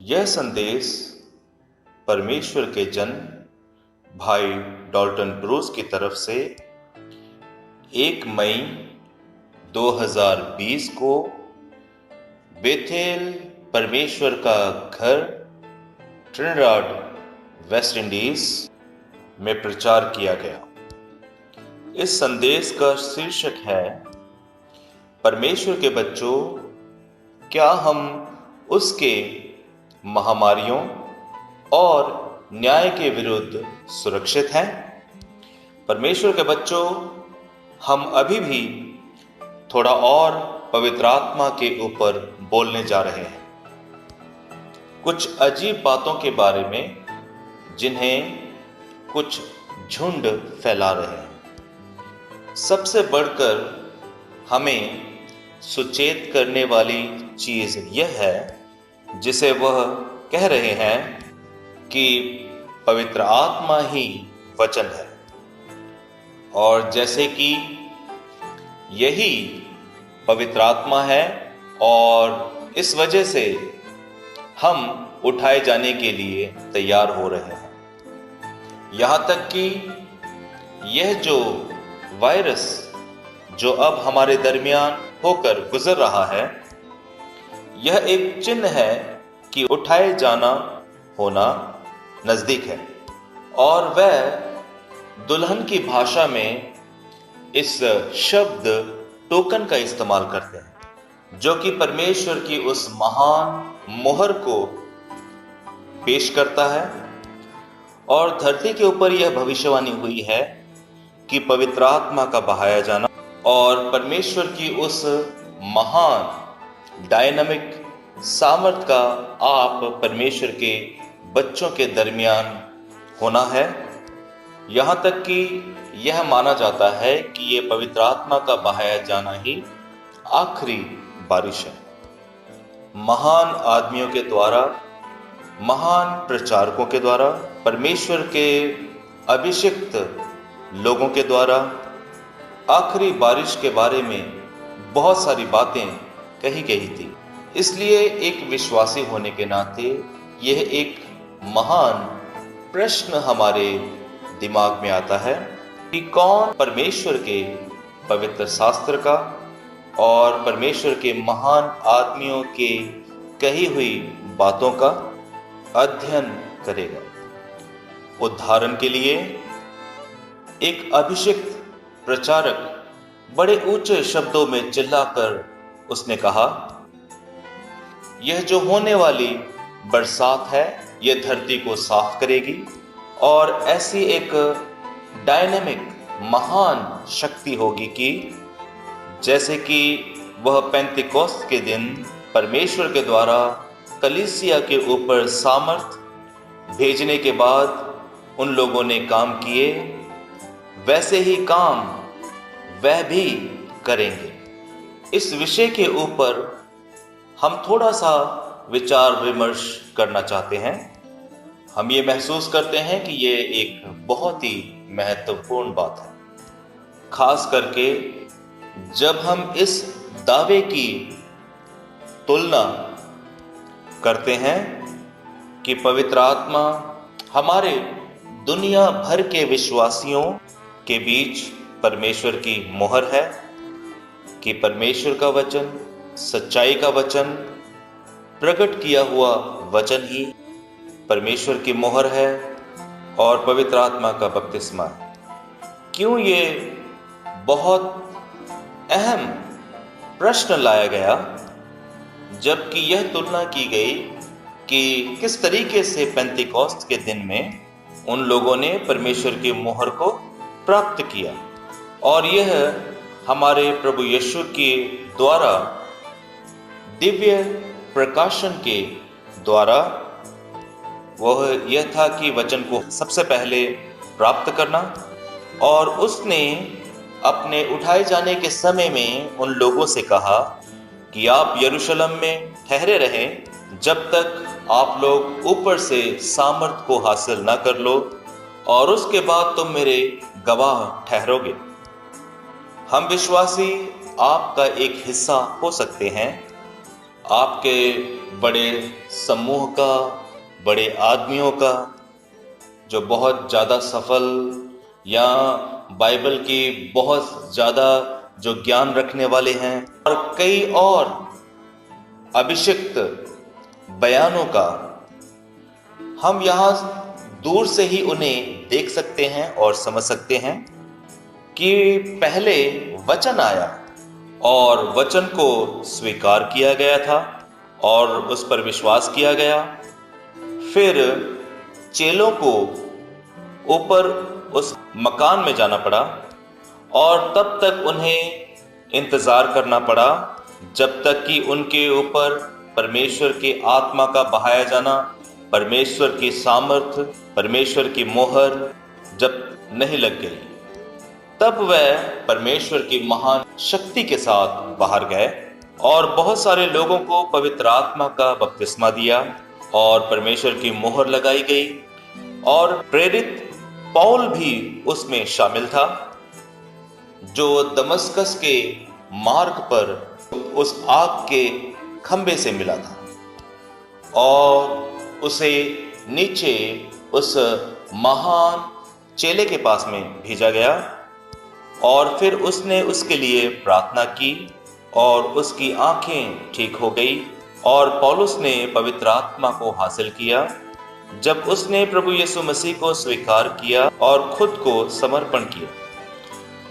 यह संदेश परमेश्वर के जन भाई डॉल्टन ब्रूस की तरफ से 1 मई 2020 को बेथेल परमेश्वर का घर ट्रिनिडाड वेस्ट इंडीज में प्रचार किया गया। इस संदेश का शीर्षक है, परमेश्वर के बच्चों, क्या हम उसके महामारियों और न्याय के विरुद्ध सुरक्षित हैं? परमेश्वर के बच्चों, हम अभी भी थोड़ा और पवित्र आत्मा के ऊपर बोलने जा रहे हैं, कुछ अजीब बातों के बारे में जिन्हें कुछ झुंड फैला रहे हैं। सबसे बढ़कर हमें सुचेत करने वाली चीज यह है जिसे वह कह रहे हैं कि पवित्र आत्मा ही वचन है, और जैसे कि यही पवित्र आत्मा है और इस वजह से हम उठाए जाने के लिए तैयार हो रहे हैं। यहां तक कि यह जो वायरस जो अब हमारे दरमियान होकर गुजर रहा है, यह एक चिन्ह है कि उठाए जाना होना नजदीक है। और वह दुल्हन की भाषा में इस शब्द टोकन का इस्तेमाल करते हैं, जो कि परमेश्वर की उस महान मोहर को पेश करता है। और धरती के ऊपर यह भविष्यवाणी हुई है कि पवित्र आत्मा का बहाया जाना और परमेश्वर की उस महान डायनामिक सामर्थ का आप परमेश्वर के बच्चों के दरमियान होना है। यहां तक कि यह माना जाता है कि यह पवित्र आत्मा का बहाया जाना ही आखिरी बारिश है। महान आदमियों के द्वारा, महान प्रचारकों के द्वारा, परमेश्वर के अभिषिक्त लोगों के द्वारा आखिरी बारिश के बारे में बहुत सारी बातें कही गई थी। इसलिए एक विश्वासी होने के नाते यह एक महान प्रश्न हमारे दिमाग में आता है कि कौन परमेश्वर के पवित्र शास्त्र का और परमेश्वर के महान आदमियों के कही हुई बातों का अध्ययन करेगा। उदाहरण के लिए, एक अभिषिक्त प्रचारक बड़े ऊंचे शब्दों में चिल्लाकर उसने कहा, यह जो होने वाली बरसात है यह धरती को साफ करेगी और ऐसी एक डायनेमिक महान शक्ति होगी कि जैसे कि वह पेंतिकोस्त के दिन परमेश्वर के द्वारा कलीसिया के ऊपर सामर्थ भेजने के बाद उन लोगों ने काम किए, वैसे ही काम वह भी करेंगे। इस विषय के ऊपर हम थोड़ा सा विचार विमर्श करना चाहते हैं। हम ये महसूस करते हैं कि ये एक बहुत ही महत्वपूर्ण बात है, खास करके जब हम इस दावे की तुलना करते हैं कि पवित्र आत्मा हमारे दुनिया भर के विश्वासियों के बीच परमेश्वर की मोहर है, कि परमेश्वर का वचन, सच्चाई का वचन, प्रकट किया हुआ वचन ही परमेश्वर की मोहर है और पवित्र आत्मा का बपतिस्मा है। क्यों ये बहुत अहम प्रश्न लाया गया, जबकि यह तुलना की गई कि किस तरीके से पेंतिकोस्त के दिन में उन लोगों ने परमेश्वर की मोहर को प्राप्त किया, और यह हमारे प्रभु यीशु के द्वारा दिव्य प्रकाशन के द्वारा वह यह था कि वचन को सबसे पहले प्राप्त करना, और उसने अपने उठाए जाने के समय में उन लोगों से कहा कि आप यरूशलेम में ठहरे रहें जब तक आप लोग ऊपर से सामर्थ को हासिल ना कर लो, और उसके बाद तुम मेरे गवाह ठहरोगे। हम विश्वासी आपका एक हिस्सा हो सकते हैं आपके बड़े समूह का, बड़े आदमियों का, जो बहुत ज़्यादा सफल या बाइबल की बहुत ज़्यादा जो ज्ञान रखने वाले हैं, और कई और अभिषिक्त बयानों का, हम यहाँ दूर से ही उन्हें देख सकते हैं और समझ सकते हैं कि पहले वचन आया और वचन को स्वीकार किया गया था और उस पर विश्वास किया गया। फिर चेलों को ऊपर उस मकान में जाना पड़ा और तब तक उन्हें इंतजार करना पड़ा जब तक कि उनके ऊपर परमेश्वर की आत्मा का बहाया जाना, परमेश्वर की सामर्थ, परमेश्वर की मोहर जब नहीं लग गई, तब वह परमेश्वर की महान शक्ति के साथ बाहर गए और बहुत सारे लोगों को पवित्र आत्मा का बपतिस्मा दिया और परमेश्वर की मोहर लगाई गई। और प्रेरित पौल भी उसमें शामिल था, जो दमस्कस के मार्ग पर उस आग के खंबे से मिला था और उसे नीचे उस महान चेले के पास में भेजा गया और फिर उसने उसके लिए प्रार्थना की और उसकी आंखें ठीक हो गई और पौलुस ने पवित्र आत्मा को हासिल किया जब उसने प्रभु यीशु मसीह को स्वीकार किया और खुद को समर्पण किया।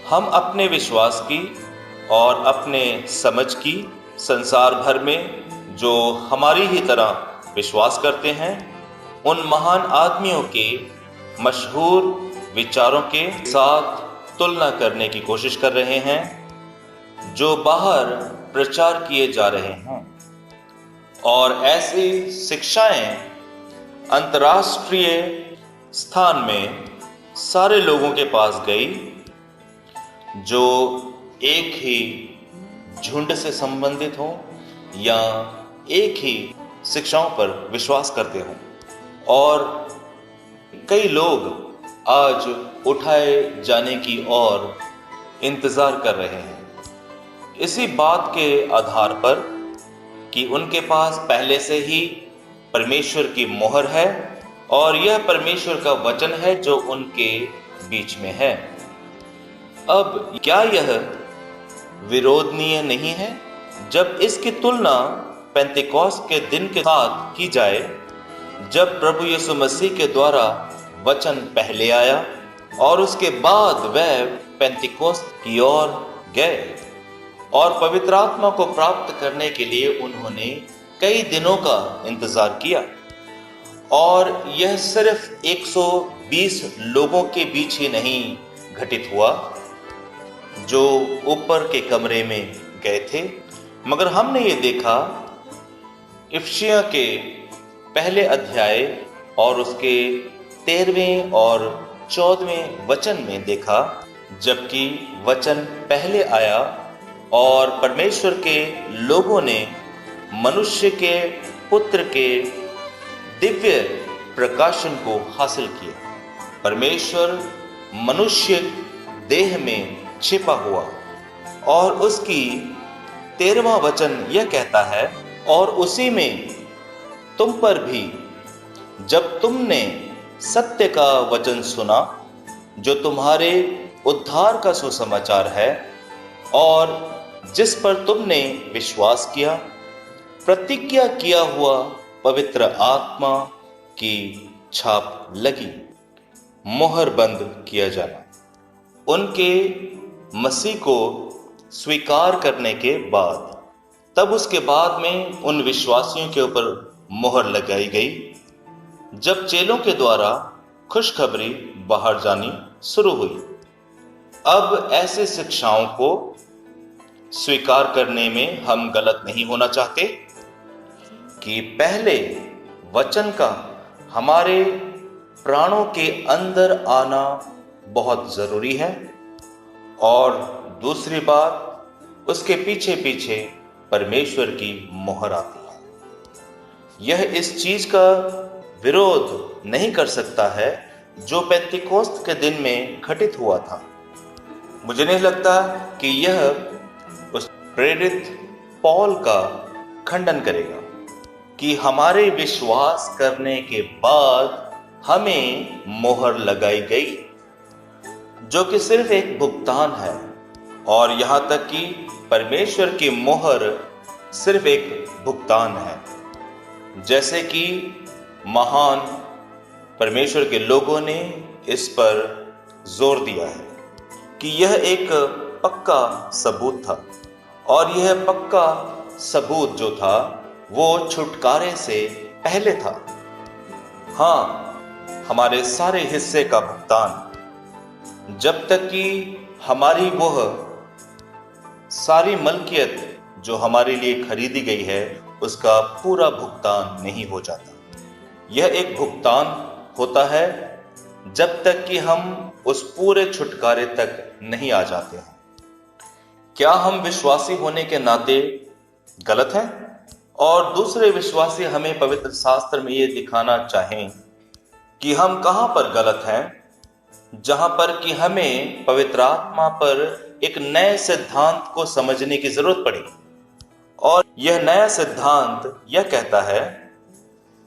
हम अपने विश्वास की और अपने समझ की संसार भर में जो हमारी ही तरह विश्वास करते हैं, उन महान आदमियों के मशहूर विचारों के साथ तुलना करने की कोशिश कर रहे हैं जो बाहर प्रचार किए जा रहे हैं। और ऐसी शिक्षाएं अंतर्राष्ट्रीय स्थान में सारे लोगों के पास गई जो एक ही झुंड से संबंधित हो या एक ही शिक्षाओं पर विश्वास करते हों। और कई लोग आज उठाए जाने की ओर इंतजार कर रहे हैं इसी बात के आधार पर कि उनके पास पहले से ही परमेश्वर की मोहर है और यह परमेश्वर का वचन है जो उनके बीच में है। अब क्या यह विरोधनीय नहीं है जब इसकी तुलना पेंतिकोस्त के दिन के साथ की जाए, जब प्रभु यीशु मसीह के द्वारा वचन पहले आया और उसके बाद वह पेंतिकोस्त की ओर गए और पवित्र आत्मा को प्राप्त करने के लिए उन्होंने कई दिनों का इंतजार किया। और यह सिर्फ 120 लोगों के बीच ही नहीं घटित हुआ जो ऊपर के कमरे में गए थे, मगर हमने ये देखा इफिसियों के पहले अध्याय और उसके 13वें और 14वें वचन में देखा, जबकि वचन पहले आया और परमेश्वर के लोगों ने मनुष्य के पुत्र के दिव्य प्रकाशन को हासिल किया। परमेश्वर मनुष्य देह में छिपा हुआ और उसकी 13वां वचन यह कहता है, और उसी में तुम पर भी जब तुमने सत्य का वचन सुना जो तुम्हारे उद्धार का सुसमाचार है और जिस पर तुमने विश्वास किया, प्रतिज्ञा किया हुआ पवित्र आत्मा की छाप लगी, मोहर बंद किया जाना। उनके मसीह को स्वीकार करने के बाद तब उसके बाद में उन विश्वासियों के ऊपर मोहर लगाई गई जब चेलों के द्वारा खुशखबरी बाहर जानी शुरू हुई। अब ऐसे शिक्षाओं को स्वीकार करने में हम गलत नहीं होना चाहते कि पहले वचन का हमारे प्राणों के अंदर आना बहुत जरूरी है और दूसरी बात उसके पीछे पीछे परमेश्वर की मोहर आती है। यह इस चीज का विरोध नहीं कर सकता है जो पेंतिकोस्त के दिन में घटित हुआ था। मुझे नहीं लगता कि यह उस प्रेरित पौल का खंडन करेगा कि हमारे विश्वास करने के बाद हमें मोहर लगाई गई, जो कि सिर्फ एक भुगतान है। और यहां तक कि परमेश्वर की मोहर सिर्फ एक भुगतान है। जैसे कि महान परमेश्वर के लोगों ने इस पर जोर दिया है कि यह एक पक्का सबूत था, और यह पक्का सबूत जो था वो छुटकारे से पहले था। हाँ, हमारे सारे हिस्से का भुगतान, जब तक कि हमारी वह सारी मलकियत जो हमारे लिए खरीदी गई है उसका पूरा भुगतान नहीं हो जाता। यह एक भुगतान होता है जब तक कि हम उस पूरे छुटकारे तक नहीं आ जाते हैं। क्या हम विश्वासी होने के नाते गलत हैं और दूसरे विश्वासी हमें पवित्र शास्त्र में यह दिखाना चाहें कि हम कहां पर गलत हैं, जहां पर कि हमें पवित्र आत्मा पर एक नए सिद्धांत को समझने की जरूरत पड़ी। और यह नया सिद्धांत यह कहता है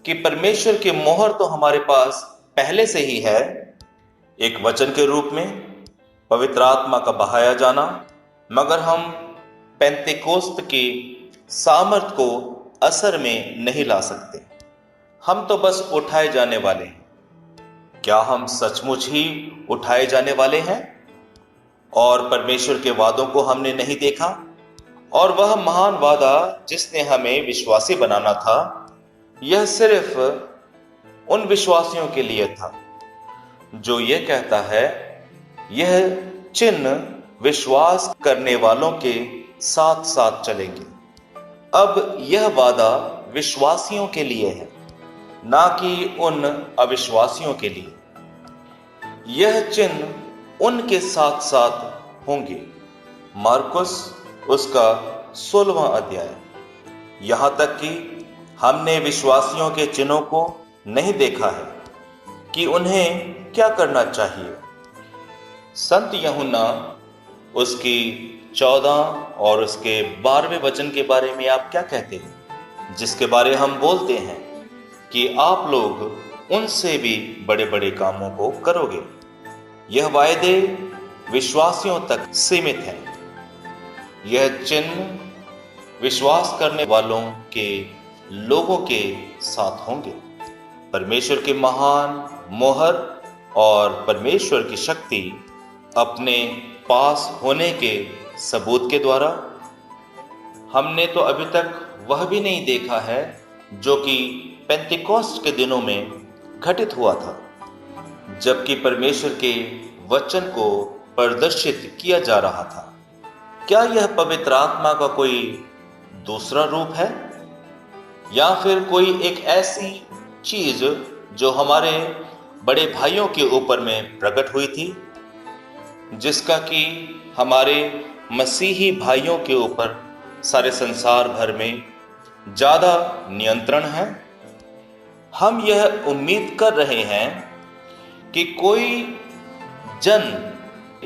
कि परमेश्वर की मोहर तो हमारे पास पहले से ही है, एक वचन के रूप में पवित्र आत्मा का बहाया जाना, मगर हम पेंतेकोस्त की सामर्थ को असर में नहीं ला सकते। हम तो बस उठाए जाने वाले हैं। क्या हम सचमुच ही उठाए जाने वाले हैं और परमेश्वर के वादों को हमने नहीं देखा? और वह महान वादा जिसने हमें विश्वासी बनाना था, यह सिर्फ उन विश्वासियों के लिए था जो यह कहता है, यह चिन्ह विश्वास करने वालों के साथ साथ चलेंगे। अब यह वादा विश्वासियों के लिए है, ना कि उन अविश्वासियों के लिए। यह चिन्ह उनके साथ साथ होंगे। मार्कुस उसका 16वां अध्याय। यहां तक कि हमने विश्वासियों के चिन्हों को नहीं देखा है कि उन्हें क्या करना चाहिए। संत यूहन्ना उसकी 14 और उसके 12वें वचन के बारे में आप क्या कहते हैं, जिसके बारे हम बोलते हैं कि आप लोग उनसे भी बड़े बड़े कामों को करोगे। यह वायदे विश्वासियों तक सीमित हैं। यह चिन्ह विश्वास करने वालों के लोगों के साथ होंगे। परमेश्वर की महान मोहर और परमेश्वर की शक्ति अपने पास होने के सबूत के द्वारा। हमने तो अभी तक वह भी नहीं देखा है जो कि पेंतिकोस्त के दिनों में घटित हुआ था, जबकि परमेश्वर के वचन को प्रदर्शित किया जा रहा था। क्या यह पवित्र आत्मा का कोई दूसरा रूप है, या फिर कोई एक ऐसी चीज जो हमारे बड़े भाइयों के ऊपर में प्रकट हुई थी, जिसका कि हमारे मसीही भाइयों के ऊपर सारे संसार भर में ज्यादा नियंत्रण है? हम यह उम्मीद कर रहे हैं कि कोई जन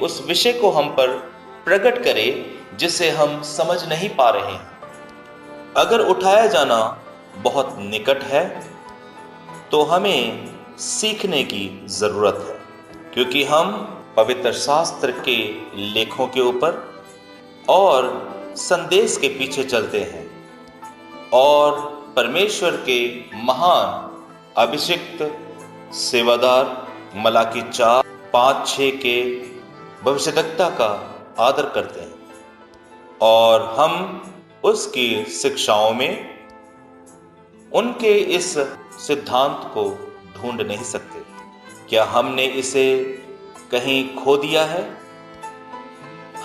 उस विषय को हम पर प्रकट करे जिसे हम समझ नहीं पा रहे हैं। अगर उठाया जाना बहुत निकट है तो हमें सीखने की जरूरत है, क्योंकि हम पवित्र शास्त्र के लेखों के ऊपर और संदेश के पीछे चलते हैं और परमेश्वर के महान अभिषिक्त सेवादार मलाकी 4:5-6 के भविष्यद्वक्ता का आदर करते हैं, और हम उसकी शिक्षाओं में उनके इस सिद्धांत को ढूंढ नहीं सकते। क्या हमने इसे कहीं खो दिया है?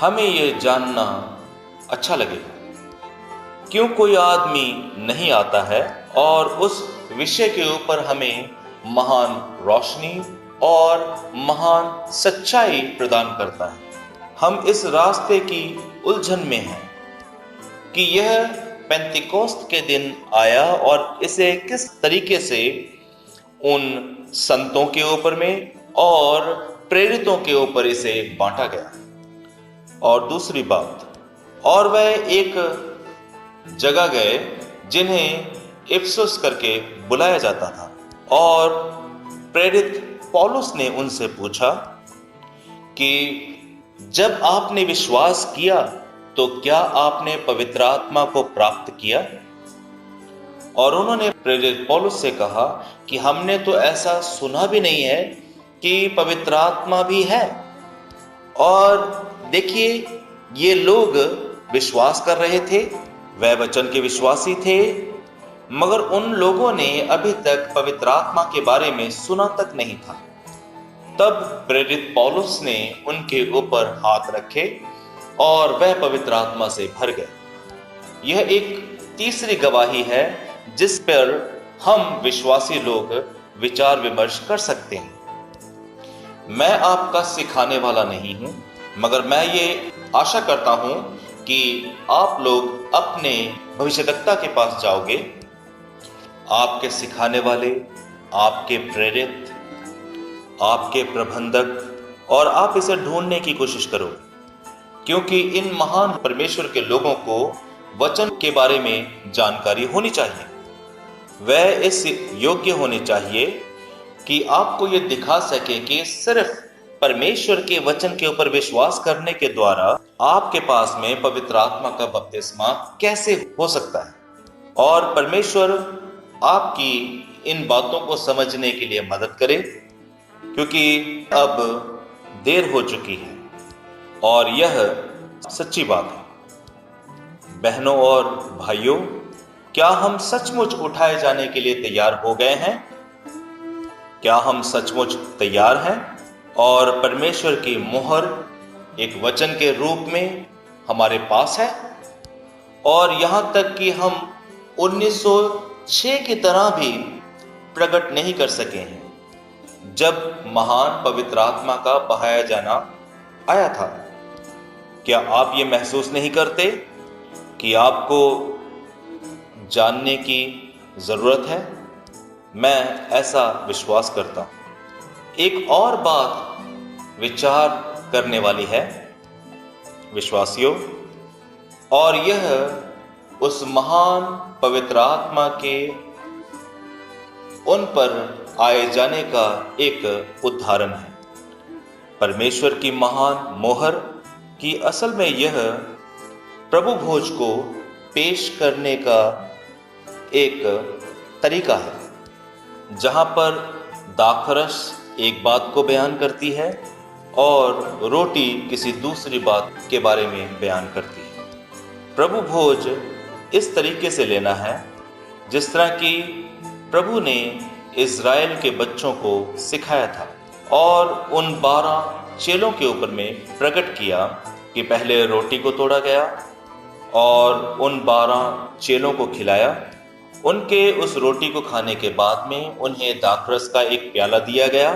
हमें यह जानना अच्छा लगेगा क्यों कोई आदमी नहीं आता है और उस विषय के ऊपर हमें महान रोशनी और महान सच्चाई प्रदान करता है। हम इस रास्ते की उलझन में हैं कि यह पेंतिकोस्त के दिन आया और इसे किस तरीके से उन संतों के ऊपर में और प्रेरितों के ऊपर इसे बांटा गया। और दूसरी बात, और वह एक जगह गए जिन्हें इफिसुस करके बुलाया जाता था। और प्रेरित पौलुस ने उनसे पूछा कि जब आपने विश्वास किया तो क्या आपने पवित्र आत्मा को प्राप्त किया? और उन्होंने प्रेरित पौलुस से कहा कि हमने तो ऐसा सुना भी नहीं है कि पवित्र आत्मा भी है। और देखिए, ये लोग विश्वास कर रहे थे, वह वचन के विश्वासी थे, मगर उन लोगों ने अभी तक पवित्र आत्मा के बारे में सुना तक नहीं था। तब प्रेरित पौलुस ने उनके ऊपर हाथ रखे और वह पवित्र आत्मा से भर गए। यह एक तीसरी गवाही है जिस पर हम विश्वासी लोग विचार विमर्श कर सकते हैं। मैं आपका सिखाने वाला नहीं हूं, मगर मैं ये आशा करता हूं कि आप लोग अपने भविष्यद्वक्ता के पास जाओगे, आपके सिखाने वाले, आपके प्रेरित, आपके प्रबंधक, और आप इसे ढूंढने की कोशिश करोगे, क्योंकि इन महान परमेश्वर के लोगों को वचन के बारे में जानकारी होनी चाहिए। वह इस योग्य होने चाहिए कि आपको ये दिखा सके कि सिर्फ परमेश्वर के वचन के ऊपर विश्वास करने के द्वारा आपके पास में पवित्र आत्मा का बपतिस्मा कैसे हो सकता है। और परमेश्वर आपकी इन बातों को समझने के लिए मदद करे, क्योंकि अब देर हो चुकी है और यह सच्ची बात है। बहनों और भाइयों, क्या हम सचमुच उठाए जाने के लिए तैयार हो गए हैं? क्या हम सचमुच तैयार हैं? और परमेश्वर की मोहर एक वचन के रूप में हमारे पास है। और यहां तक कि हम 1906 की तरह भी प्रकट नहीं कर सके हैं जब महान पवित्र आत्मा का बहाया जाना आया था। क्या आप ये महसूस नहीं करते कि आपको जानने की जरूरत है? मैं ऐसा विश्वास करता हूं। एक और बात विचार करने वाली है विश्वासियों, और यह उस महान पवित्र आत्मा के उन पर आए जाने का एक उदाहरण है। परमेश्वर की महान मोहर की असल में यह प्रभु भोज को पेश करने का एक तरीका है, जहां पर दाखरस एक बात को बयान करती है और रोटी किसी दूसरी बात के बारे में बयान करती है। प्रभु भोज इस तरीके से लेना है जिस तरह कि प्रभु ने इज़राइल के बच्चों को सिखाया था और उन 12 चेलों के ऊपर में प्रकट किया कि पहले रोटी को तोड़ा गया और उन 12 चेलों को खिलाया। उनके उस रोटी को खाने के बाद में उन्हें दाखरस का एक प्याला दिया गया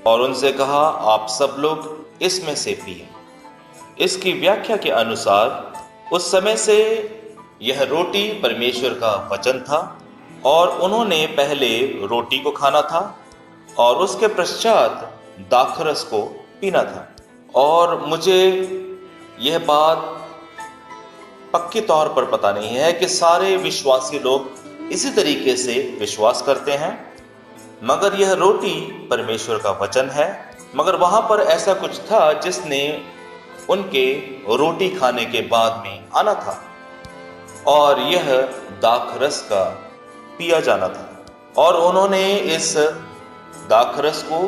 और उनसे कहा, आप सब लोग इसमें से पिए। इसकी व्याख्या के अनुसार उस समय से यह रोटी परमेश्वर का वचन था और उन्होंने पहले रोटी को खाना था और उसके पश्चात दाखरस को पीना था। और मुझे यह बात पक्के तौर पर पता नहीं है कि सारे विश्वासी लोग इसी तरीके से विश्वास करते हैं, मगर यह रोटी परमेश्वर का वचन है। मगर वहां पर ऐसा कुछ था जिसने उनके रोटी खाने के बाद में आना था और यह दाखरस का पिया जाना था। और उन्होंने इस दाखरस को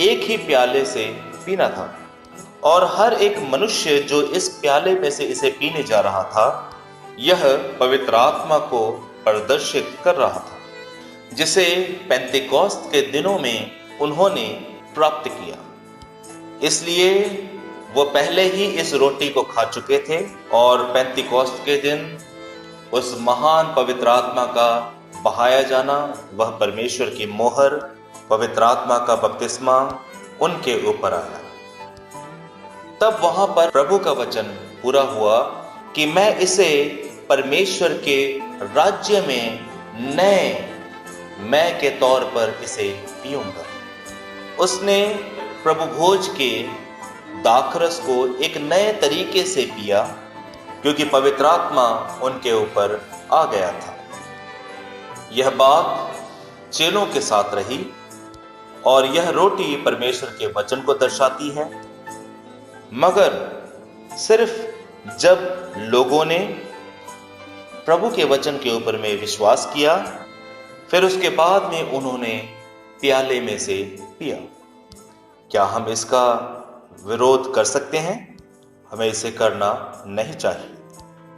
एक ही प्याले से पीना था और हर एक मनुष्य जो इस प्याले में से इसे पीने जा रहा था, यह पवित्र आत्मा को प्रदर्शित कर रहा था, जिसे पेंतिकोस्त के दिनों में उन्होंने प्राप्त किया। इसलिए वो पहले ही इस रोटी को खा चुके थे और पेंतिकोस्त के दिन उस महान पवित्र आत्मा का बहाया जाना, वह परमेश्वर की मोहर, पवित्र आत्मा का बपतिस्मा उनके ऊपर आया। तब वहां पर प्रभु का वचन पूरा हुआ कि मैं इसे परमेश्वर के राज्य में नए मैं के तौर पर इसे पीऊंगा। उसने प्रभु भोज के दाखरस को एक नए तरीके से पिया क्योंकि पवित्र आत्मा उनके ऊपर आ गया था। यह बात चेलों के साथ रही और यह रोटी परमेश्वर के वचन को दर्शाती है। मगर सिर्फ जब लोगों ने प्रभु के वचन के ऊपर में विश्वास किया, फिर उसके बाद में उन्होंने प्याले में से पिया। क्या हम इसका विरोध कर सकते हैं? हमें इसे करना नहीं चाहिए।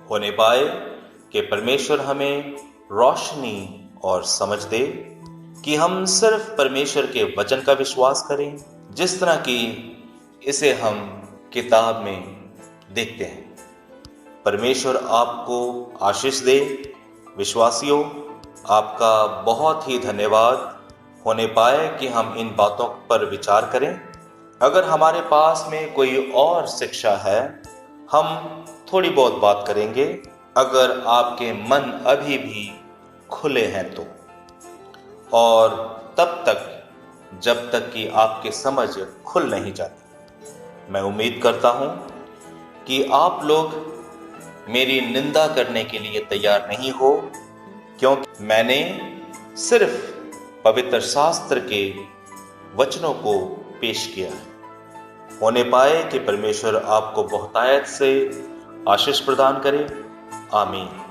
होने पाए कि परमेश्वर हमें रोशनी और समझ दे कि हम सिर्फ परमेश्वर के वचन का विश्वास करें, जिस तरह की इसे हम किताब में देखते हैं। परमेश्वर आपको आशीष दे। विश्वासियों, आपका बहुत ही धन्यवाद। होने पाए कि हम इन बातों पर विचार करें। अगर हमारे पास में कोई और शिक्षा है, हम थोड़ी बहुत बात करेंगे, अगर आपके मन अभी भी खुले हैं तो, और तब तक जब तक कि आपकी समझ खुल नहीं जाती। मैं उम्मीद करता हूं कि आप लोग मेरी निंदा करने के लिए तैयार नहीं हो, क्योंकि मैंने सिर्फ पवित्र शास्त्र के वचनों को पेश किया है। होने पाए कि परमेश्वर आपको बहुतायत से आशीष प्रदान करे। आमीन।